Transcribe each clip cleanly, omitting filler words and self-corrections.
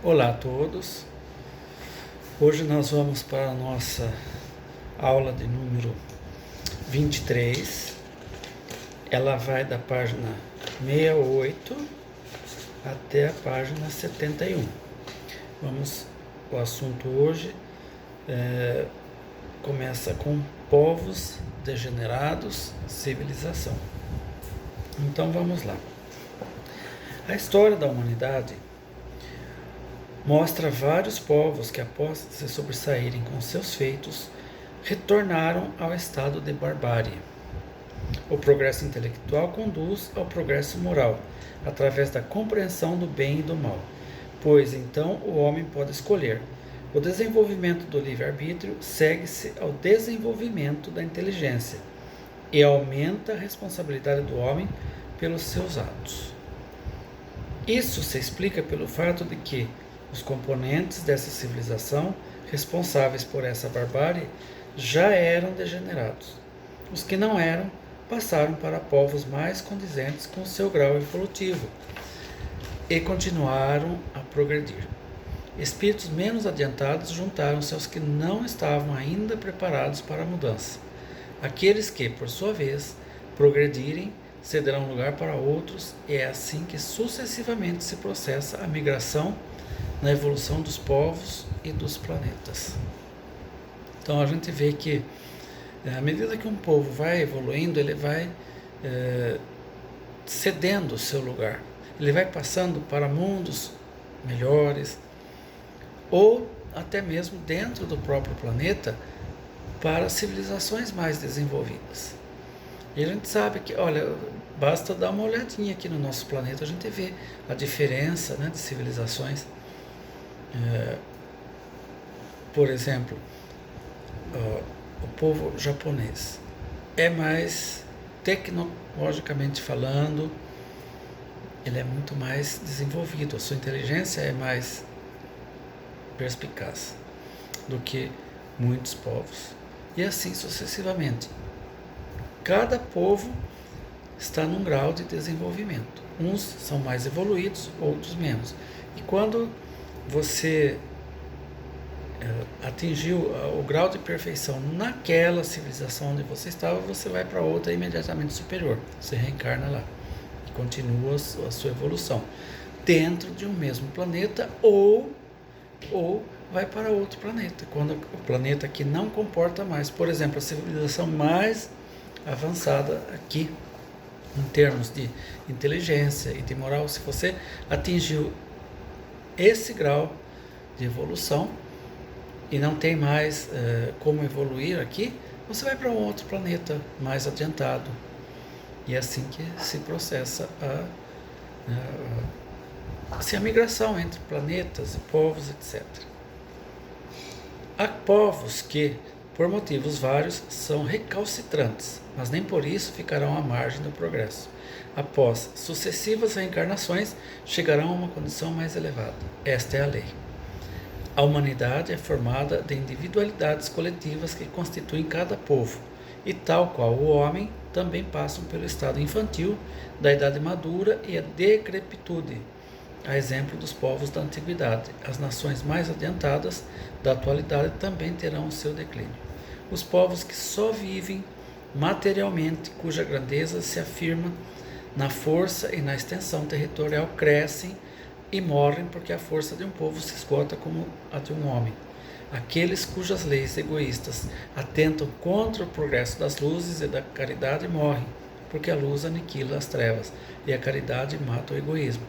Olá a todos. Hoje nós vamos para a nossa aula de número 23. Ela vai da página 68 até a página 71. O assunto hoje começa com povos degenerados, civilização. Então vamos lá. A história da humanidade mostra vários povos que, após se sobressaírem com seus feitos, retornaram ao estado de barbárie. O progresso intelectual conduz ao progresso moral, através da compreensão do bem e do mal, pois então o homem pode escolher. O desenvolvimento do livre-arbítrio segue-se ao desenvolvimento da inteligência e aumenta a responsabilidade do homem pelos seus atos. Isso se explica pelo fato de que os componentes dessa civilização, responsáveis por essa barbárie, já eram degenerados. Os que não eram, passaram para povos mais condizentes com seu grau evolutivo e continuaram a progredir. Espíritos menos adiantados juntaram-se aos que não estavam ainda preparados para a mudança. Aqueles que, por sua vez, progredirem, cederão lugar para outros, e é assim que sucessivamente se processa a migração na evolução dos povos e dos planetas. Então a gente vê que à medida que um povo vai evoluindo, ele vai cedendo o seu lugar, ele vai passando para mundos melhores, ou até mesmo dentro do próprio planeta, para civilizações mais desenvolvidas. E a gente sabe que, olha, basta dar uma olhadinha aqui no nosso planeta, a gente vê a diferença, né, de civilizações. Por exemplo, o povo japonês é mais, tecnologicamente falando, ele é muito mais desenvolvido, a sua inteligência é mais perspicaz do que muitos povos. E assim sucessivamente. Cada povo está num grau de desenvolvimento. Uns são mais evoluídos, outros menos. E quando você atingiu o grau de perfeição naquela civilização onde você estava, você vai para outra imediatamente superior. Você reencarna lá e continua a sua evolução dentro de um mesmo planeta, ou vai para outro planeta, quando o planeta aqui não comporta mais. Por exemplo, a civilização mais avançada aqui, em termos de inteligência e de moral, se você atingiu esse grau de evolução e não tem mais como evoluir aqui, você vai para um outro planeta mais adiantado. E é assim que se processa a migração entre planetas e povos, etc. Há povos que, por motivos vários, são recalcitrantes, mas nem por isso ficarão à margem do progresso. Após sucessivas reencarnações, chegarão a uma condição mais elevada. Esta é a lei. A humanidade é formada de individualidades coletivas que constituem cada povo, e tal qual o homem, também passam pelo estado infantil, da idade madura e a decrepitude, a exemplo dos povos da antiguidade. As nações mais adiantadas da atualidade também terão o seu declínio. Os povos que só vivem materialmente, cuja grandeza se afirma na força e na extensão territorial, crescem e morrem porque a força de um povo se esgota como a de um homem. Aqueles cujas leis egoístas atentam contra o progresso das luzes e da caridade morrem, porque a luz aniquila as trevas e a caridade mata o egoísmo.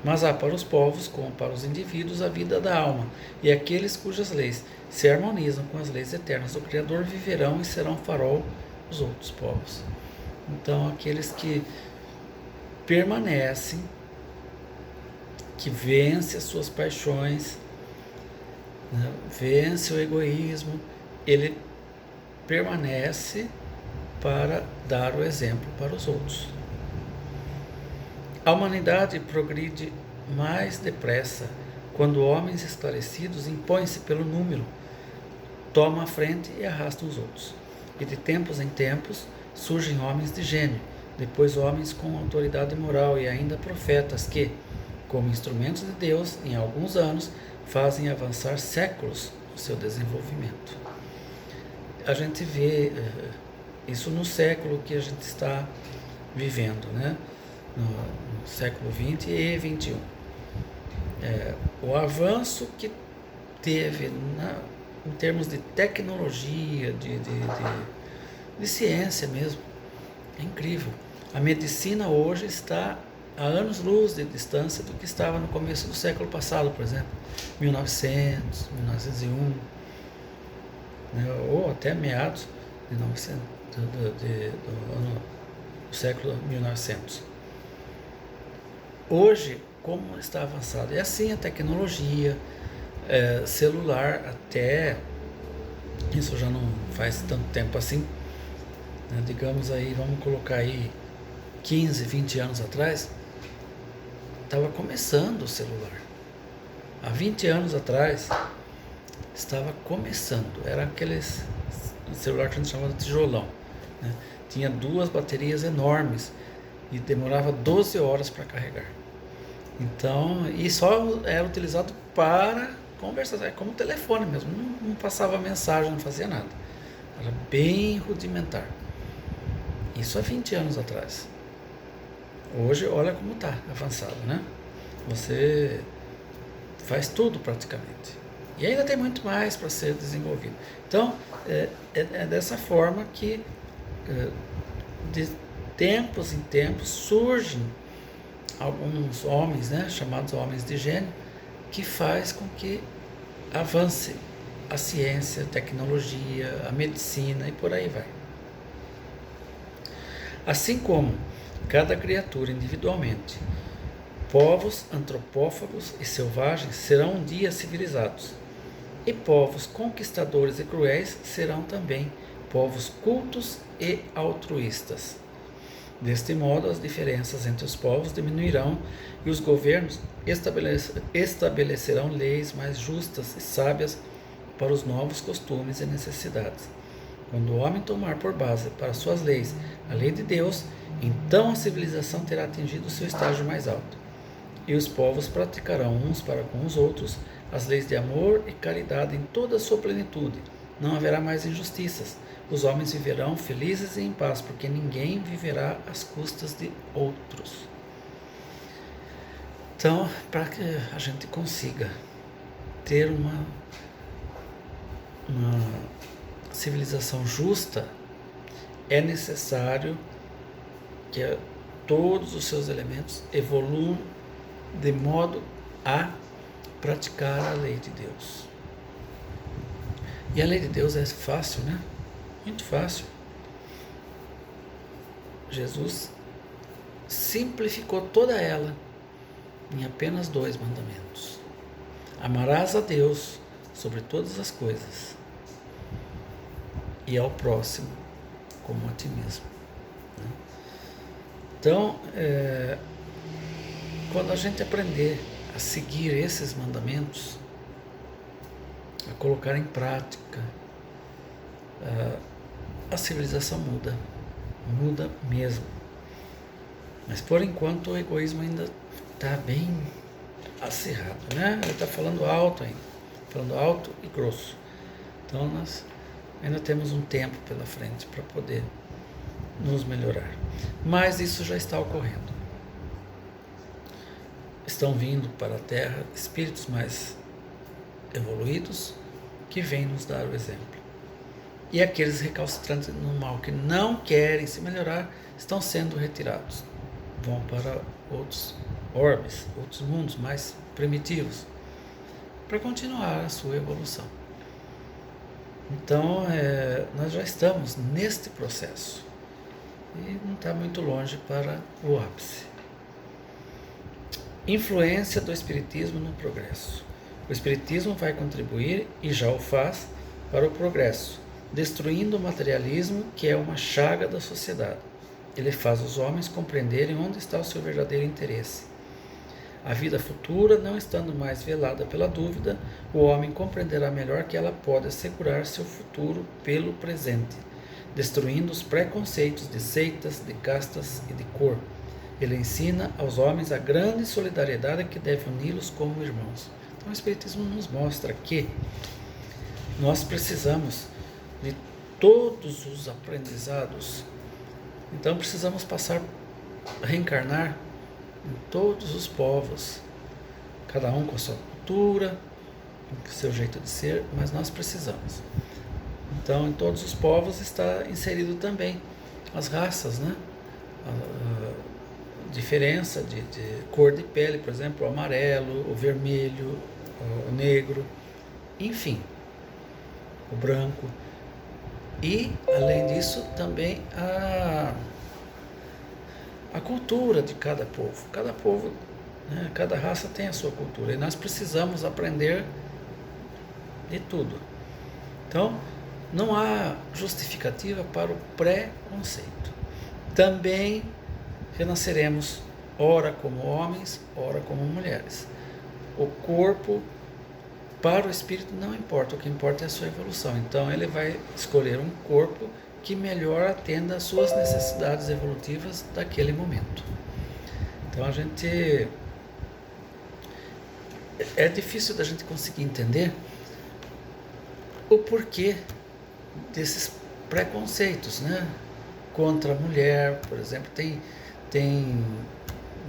Mas há para os povos, como para os indivíduos, a vida da alma, e aqueles cujas leis se harmonizam com as leis eternas do Criador viverão e serão farol dos outros povos. Então, aqueles que permanecem, que vencem as suas paixões, né, vence o egoísmo, ele permanece para dar o exemplo para os outros. A humanidade progride mais depressa quando homens esclarecidos impõem-se pelo número, tomam a frente e arrastam os outros. E de tempos em tempos surgem homens de gênio, depois homens com autoridade moral e ainda profetas que, como instrumentos de Deus, em alguns anos, fazem avançar séculos o seu desenvolvimento. A gente vê isso no século que a gente está vivendo, né? No século XX e XXI. O avanço que teve em termos de tecnologia, de ciência mesmo, é incrível. A medicina hoje está a anos-luz de distância do que estava no começo do século passado, por exemplo, 1900, 1901, né, ou até meados de 900, do século 1900. Hoje, como está avançado? É assim a tecnologia, celular, até isso já não faz tanto tempo assim, né, digamos aí, vamos colocar aí 15, 20 anos atrás, estava começando o celular. Há 20 anos atrás, estava começando. Era aqueles celular que a gente chamava de tijolão, né? Tinha 2 baterias enormes e demorava 12 horas para carregar. Então, e só era utilizado para conversar, como telefone mesmo. Não passava mensagem, não fazia nada. Era bem rudimentar. Isso há 20 anos atrás. Hoje, olha como está avançado, né? Você faz tudo praticamente. E ainda tem muito mais para ser desenvolvido. Então, é dessa forma que, de tempos em tempos, surgem alguns homens, né, chamados homens de gênio, que faz com que avance a ciência, a tecnologia, a medicina e por aí vai. Assim como cada criatura individualmente, povos antropófagos e selvagens serão um dia civilizados, e povos conquistadores e cruéis serão também povos cultos e altruístas. Deste modo, as diferenças entre os povos diminuirão e os governos estabelecerão leis mais justas e sábias para os novos costumes e necessidades. Quando o homem tomar por base para suas leis a lei de Deus, então a civilização terá atingido o seu estágio mais alto. E os povos praticarão uns para com os outros as leis de amor e caridade em toda a sua plenitude. Não haverá mais injustiças. Os homens viverão felizes e em paz, porque ninguém viverá às custas de outros. Então, para que a gente consiga ter uma civilização justa, é necessário que todos os seus elementos evoluam de modo a praticar a lei de Deus. E a lei de Deus é fácil, né? Muito fácil. Jesus simplificou toda ela em apenas 2 mandamentos. Amarás a Deus sobre todas as coisas e ao próximo como a ti mesmo. Então, quando a gente aprender a seguir esses mandamentos, a colocar em prática, a civilização muda mesmo. Mas por enquanto o egoísmo ainda está bem acirrado, né? Ele está falando alto ainda, falando alto e grosso. Então nós ainda temos um tempo pela frente para poder nos melhorar. Mas isso já está ocorrendo. Estão vindo para a Terra espíritos mais evoluídos que vêm nos dar o exemplo. E aqueles recalcitrantes no mal que não querem se melhorar estão sendo retirados. Vão para outros orbes, outros mundos mais primitivos, para continuar a sua evolução. Então, nós já estamos neste processo e não está muito longe para o ápice. Influência do Espiritismo no progresso. O Espiritismo vai contribuir, e já o faz, para o progresso, destruindo o materialismo, que é uma chaga da sociedade. Ele faz os homens compreenderem onde está o seu verdadeiro interesse. A vida futura, não estando mais velada pela dúvida, o homem compreenderá melhor que ela pode assegurar seu futuro pelo presente, destruindo os preconceitos de seitas, de castas e de cor, Ele ensina aos homens a grande solidariedade que deve uni-los como irmãos. Então o Espiritismo nos mostra que nós precisamos de todos os aprendizados. Então precisamos reencarnar em todos os povos, cada um com a sua cultura, com o seu jeito de ser, mas nós precisamos. Então, em todos os povos está inserido também as raças, né? A diferença de cor de pele, por exemplo, o amarelo, o vermelho, o negro, enfim, o branco. E, além disso, também a cultura de cada povo. Cada povo, né, cada raça tem a sua cultura e nós precisamos aprender de tudo. Então, não há justificativa para o preconceito. Também renasceremos, ora como homens, ora como mulheres. O corpo, para o espírito, não importa. O que importa é a sua evolução. Então, ele vai escolher um corpo que melhor atenda às suas necessidades evolutivas daquele momento. Então, é difícil da gente conseguir entender o porquê desses preconceitos, né? Contra a mulher, por exemplo, tem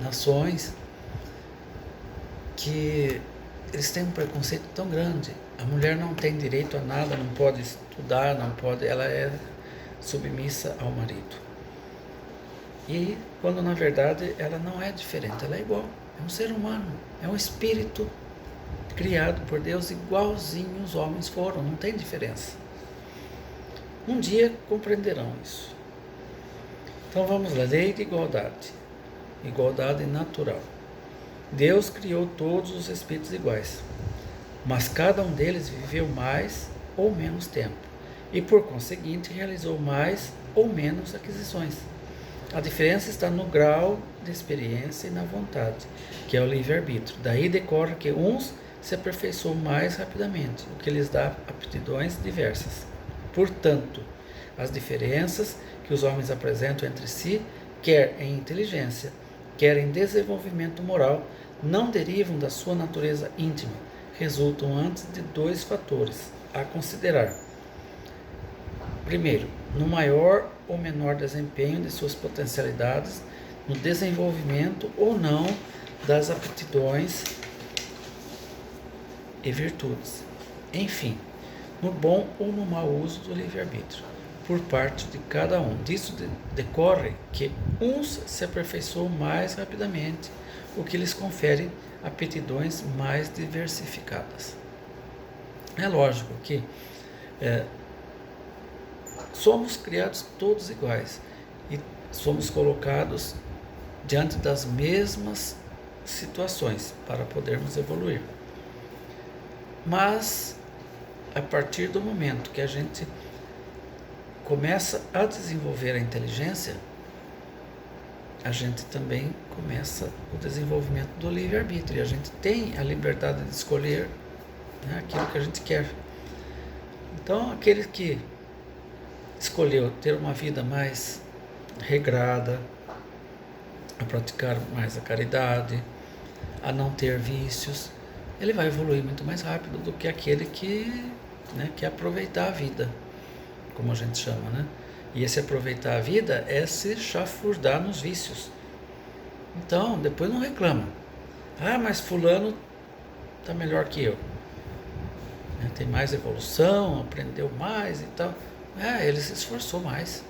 nações que eles têm um preconceito tão grande. A mulher não tem direito a nada, não pode estudar, ela é submissa ao marido. E quando na verdade ela não é diferente, ela é igual, é um ser humano, é um espírito criado por Deus igualzinho os homens foram, não tem diferença. Um dia compreenderão isso. Então vamos lá, lei de igualdade natural. Deus criou todos os espíritos iguais, mas cada um deles viveu mais ou menos tempo, e por conseguinte realizou mais ou menos aquisições. A diferença está no grau de experiência e na vontade, que é o livre-arbítrio. Daí decorre que uns se aperfeiçoam mais rapidamente, o que lhes dá aptidões diversas. Portanto, as diferenças que os homens apresentam entre si, quer em inteligência, quer em desenvolvimento moral, não derivam da sua natureza íntima, resultam antes de dois fatores a considerar. Primeiro, no maior ou menor desempenho de suas potencialidades, no desenvolvimento ou não das aptidões e virtudes. Enfim, no bom ou no mau uso do livre-arbítrio, por parte de cada um. Disso decorre que uns se aperfeiçoam mais rapidamente, o que lhes confere aptidões mais diversificadas. É lógico que somos criados todos iguais e somos colocados diante das mesmas situações para podermos evoluir. Mas, a partir do momento que a gente começa a desenvolver a inteligência, a gente também começa o desenvolvimento do livre-arbítrio. E a gente tem a liberdade de escolher, né, aquilo que a gente quer. Então, aquele que escolheu ter uma vida mais regrada, a praticar mais a caridade, a não ter vícios, ele vai evoluir muito mais rápido do que aquele que quer aproveitar a vida, como a gente chama, né? E esse aproveitar a vida é se chafurdar nos vícios. Então, depois não reclama. Ah, mas fulano está melhor que eu. Tem mais evolução, aprendeu mais e tal. Ele se esforçou mais.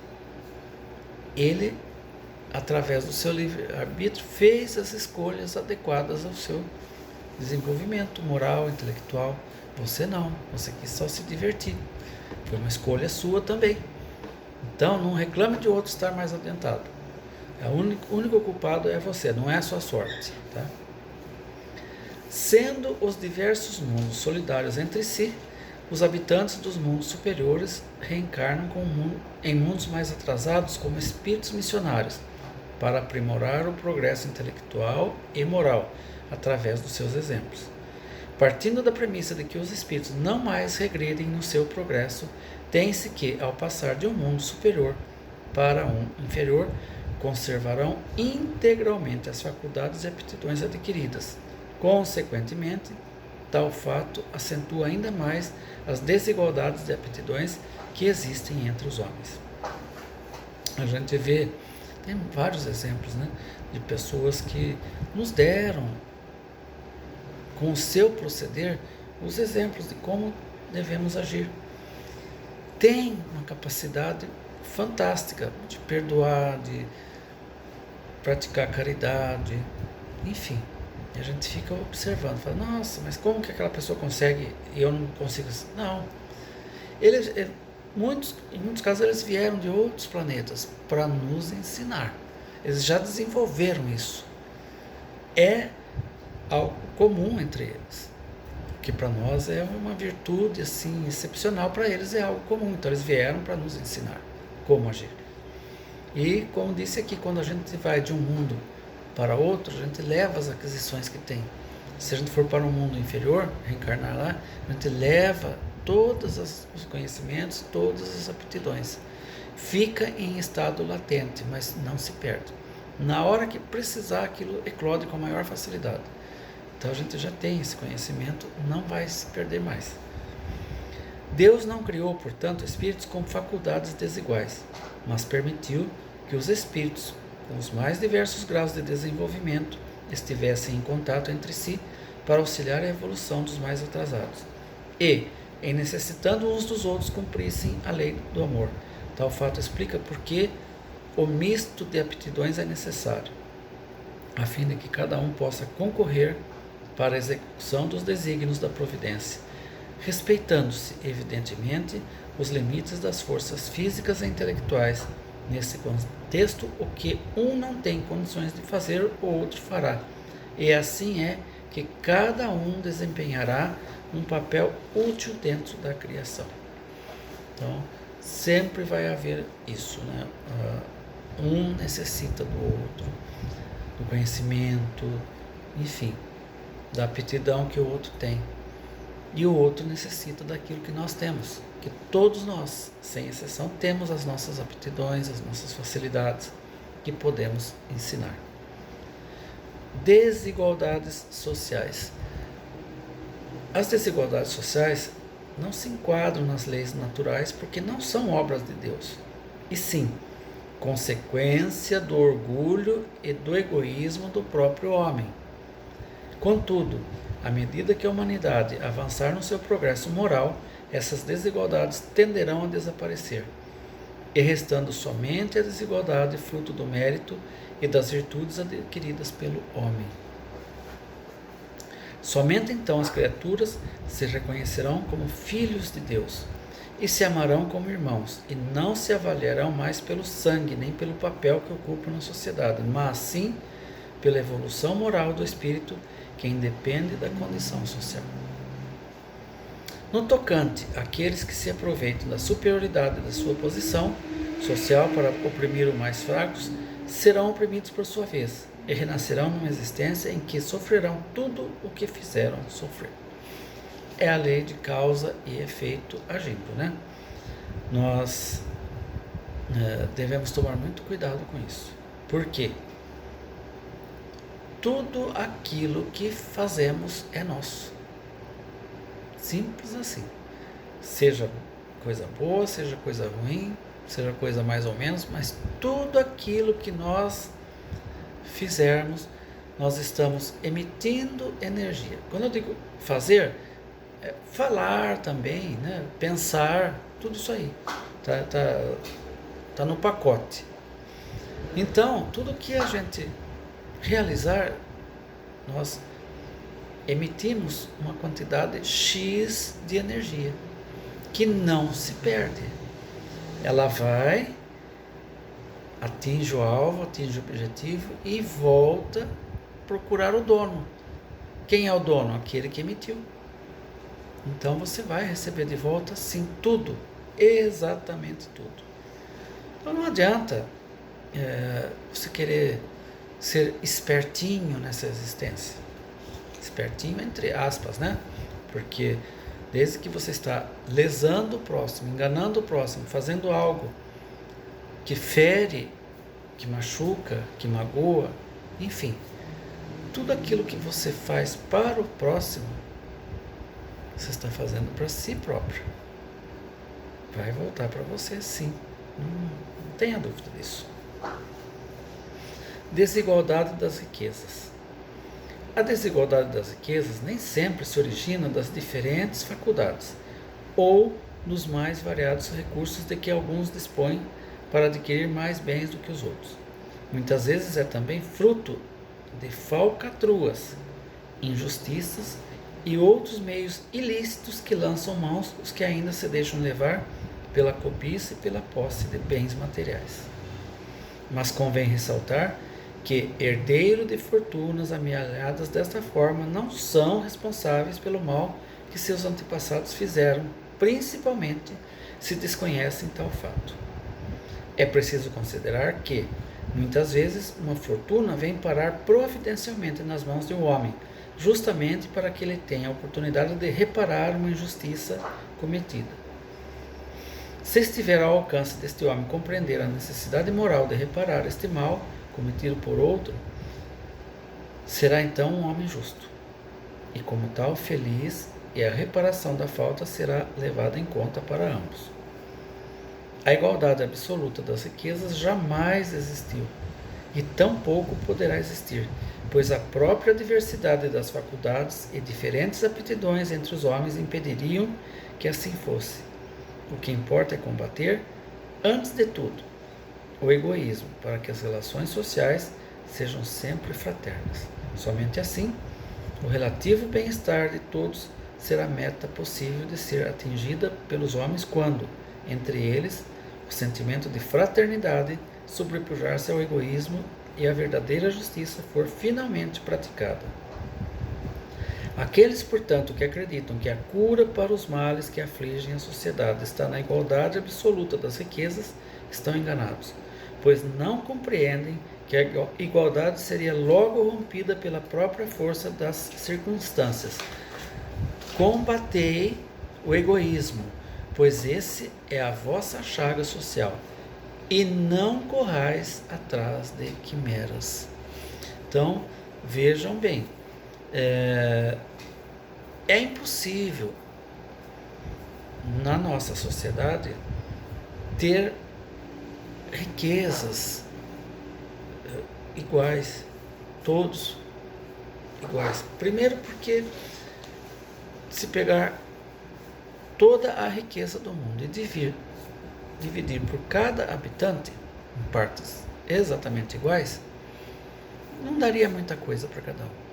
Ele, através do seu livre-arbítrio, fez as escolhas adequadas ao seu desenvolvimento moral, intelectual. Você não, você quis só se divertir. Foi uma escolha sua também. Então, não reclame de outro estar mais adiantado. O único culpado é você, não é a sua sorte. Tá? Sendo os diversos mundos solidários entre si, os habitantes dos mundos superiores reencarnam em mundos mais atrasados como espíritos missionários, para aprimorar o progresso intelectual e moral, através dos seus exemplos. Partindo da premissa de que os espíritos não mais regredem no seu progresso, tem-se que, ao passar de um mundo superior para um inferior, conservarão integralmente as faculdades e aptidões adquiridas. Consequentemente, tal fato acentua ainda mais as desigualdades de aptidões que existem entre os homens. A gente vê, tem vários exemplos, né, de pessoas que nos deram, com o seu proceder, os exemplos de como devemos agir. Tem uma capacidade fantástica de perdoar, de praticar caridade, enfim. E a gente fica observando, fala, nossa, mas como que aquela pessoa consegue e eu não consigo? Não. Em muitos casos eles vieram de outros planetas para nos ensinar. Eles já desenvolveram isso. É algo comum entre eles, que para nós é uma virtude assim excepcional, para eles é algo comum. Então eles vieram para nos ensinar como agir. E como disse aqui, quando a gente vai de um mundo para outro, a gente leva as aquisições que tem. Se a gente for para um mundo inferior, reencarnar lá, a gente leva todos os conhecimentos, todas as aptidões. Fica em estado latente, mas não se perde. Na hora que precisar, aquilo eclode com a maior facilidade. Então a gente já tem esse conhecimento, não vai se perder mais. Deus não criou, portanto, espíritos com faculdades desiguais, mas permitiu que os espíritos, com os mais diversos graus de desenvolvimento, estivessem em contato entre si para auxiliar a evolução dos mais atrasados. E, em necessitando uns dos outros, cumprissem a lei do amor. Tal fato explica por que o misto de aptidões é necessário, a fim de que cada um possa concorrer para a execução dos desígnios da providência, respeitando-se, evidentemente, os limites das forças físicas e intelectuais. Nesse contexto, o que um não tem condições de fazer, o outro fará. E assim é que cada um desempenhará um papel útil dentro da criação. Então, sempre vai haver isso, né? Um necessita do outro, do conhecimento, enfim, da aptidão que o outro tem. E o outro necessita daquilo que nós temos, que todos nós, sem exceção, temos as nossas aptidões, as nossas facilidades, que podemos ensinar. Desigualdades sociais. As desigualdades sociais não se enquadram nas leis naturais porque não são obras de Deus, e sim consequência do orgulho e do egoísmo do próprio homem. Contudo, à medida que a humanidade avançar no seu progresso moral, essas desigualdades tenderão a desaparecer, e restando somente a desigualdade fruto do mérito e das virtudes adquiridas pelo homem. Somente então as criaturas se reconhecerão como filhos de Deus e se amarão como irmãos, e não se avaliarão mais pelo sangue nem pelo papel que ocupam na sociedade, mas sim pela evolução moral do espírito, que independe da condição social. No tocante àqueles que se aproveitam da superioridade da sua posição social para oprimir os mais fracos, serão oprimidos por sua vez, e renascerão numa existência em que sofrerão tudo o que fizeram sofrer. É a lei de causa e efeito agindo, né? Nós devemos tomar muito cuidado com isso. Por quê? Tudo aquilo que fazemos é nosso. Simples assim. Seja coisa boa, seja coisa ruim, seja coisa mais ou menos, mas tudo aquilo que nós fizermos, nós estamos emitindo energia. Quando eu digo fazer, falar também, né? Pensar, tudo isso aí tá no pacote. Então, tudo que a gente realizar, nós emitimos uma quantidade X de energia que não se perde. Ela vai, atinge o alvo, atinge o objetivo e volta a procurar o dono. Quem é o dono? Aquele que emitiu. Então você vai receber de volta sim tudo, exatamente tudo. Então não adianta você querer ser espertinho nessa existência. Espertinho entre aspas, né? Porque desde que você está lesando o próximo, enganando o próximo, fazendo algo que fere que machuca, que magoa, enfim, tudo aquilo que você faz para o próximo, você está fazendo para si próprio. Vai voltar para você, sim. Não tenha dúvida disso. Desigualdade das riquezas. A desigualdade das riquezas nem sempre se origina das diferentes faculdades ou dos mais variados recursos de que alguns dispõem para adquirir mais bens do que os outros. Muitas vezes é também fruto de falcatruas, injustiças e outros meios ilícitos que lançam mãos os que ainda se deixam levar pela cobiça e pela posse de bens materiais. Mas convém ressaltar que herdeiros de fortunas amealhadas desta forma não são responsáveis pelo mal que seus antepassados fizeram, principalmente se desconhecem tal fato. É preciso considerar que, muitas vezes, uma fortuna vem parar providencialmente nas mãos de um homem, justamente para que ele tenha a oportunidade de reparar uma injustiça cometida. Se estiver ao alcance deste homem compreender a necessidade moral de reparar este mal cometido por outro, será então um homem justo. E como tal, feliz, e a reparação da falta será levada em conta para ambos. A igualdade absoluta das riquezas jamais existiu, e tampouco poderá existir, pois a própria diversidade das faculdades e diferentes aptidões entre os homens impediriam que assim fosse. O que importa é combater, antes de tudo, o egoísmo, para que as relações sociais sejam sempre fraternas. Somente assim, o relativo bem-estar de todos será meta possível de ser atingida pelos homens quando, entre eles, o sentimento de fraternidade sobrepujar-se ao egoísmo e a verdadeira justiça for finalmente praticada. Aqueles, portanto, que acreditam que a cura para os males que afligem a sociedade está na igualdade absoluta das riquezas, estão enganados, pois não compreendem que a igualdade seria logo rompida pela própria força das circunstâncias. Combatei o egoísmo, pois esse é a vossa chaga social, e não corrais atrás de quimeras. Então, vejam bem, é impossível na nossa sociedade ter riquezas iguais, todos iguais. Primeiro porque se pegar toda a riqueza do mundo e dividir por cada habitante em partes exatamente iguais, não daria muita coisa para cada um.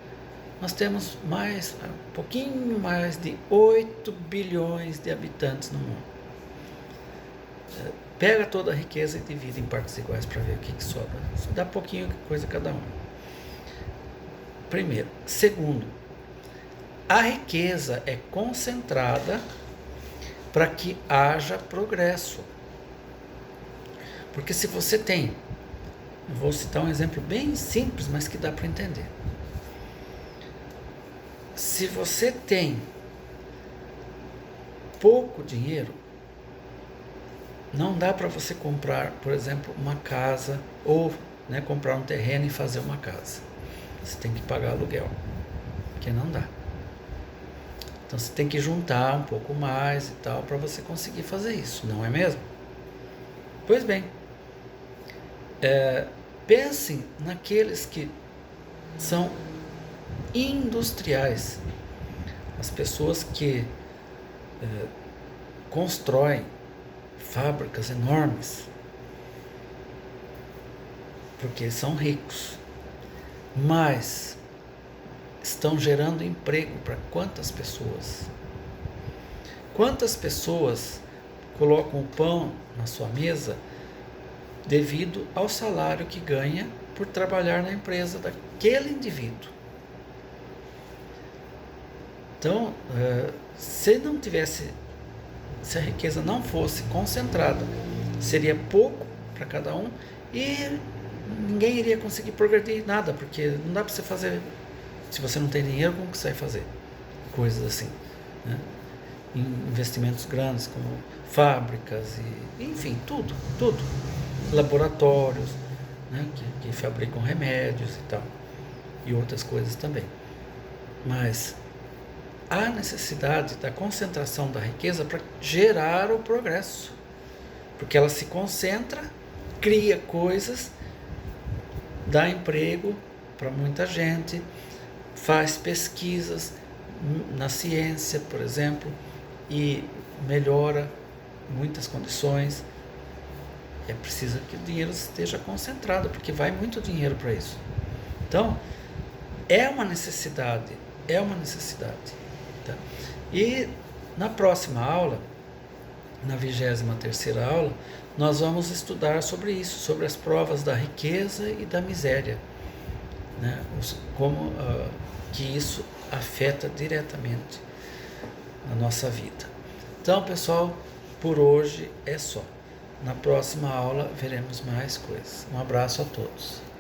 Nós temos um pouquinho mais de 8 bilhões de habitantes no mundo. Pega toda a riqueza e divide em partes iguais para ver o que sobra. Só dá pouquinho coisa cada um. Primeiro. Segundo, a riqueza é concentrada para que haja progresso. Porque se você tem, eu vou citar um exemplo bem simples, mas que dá para entender. Se você tem pouco dinheiro, não dá para você comprar, por exemplo, uma casa ou comprar um terreno e fazer uma casa. Você tem que pagar aluguel, porque não dá. Então você tem que juntar um pouco mais e tal para você conseguir fazer isso, não é mesmo? Pois bem, pensem naqueles que são industriais, as pessoas que constroem fábricas enormes, porque são ricos, mas estão gerando emprego para quantas pessoas? Quantas pessoas colocam o pão na sua mesa devido ao salário que ganha por trabalhar na empresa daquele indivíduo? Então, se a riqueza não fosse concentrada, seria pouco para cada um e ninguém iria conseguir progredir nada, porque não dá para você fazer, se você não tem dinheiro, como que você vai fazer? Coisas assim, né? Investimentos grandes como fábricas, enfim, tudo, laboratórios, né, que fabricam remédios e tal, e outras coisas também. Mas há necessidade da concentração da riqueza para gerar o progresso, porque ela se concentra, cria coisas, dá emprego para muita gente, faz pesquisas na ciência, por exemplo, e melhora muitas condições. É preciso que o dinheiro esteja concentrado, porque vai muito dinheiro para isso. Então, é uma necessidade, tá? E na próxima aula, na 23ª aula, nós vamos estudar sobre isso, sobre as provas da riqueza e da miséria, né? Como que isso afeta diretamente a nossa vida. Então, pessoal, por hoje é só. Na próxima aula veremos mais coisas. Um abraço a todos.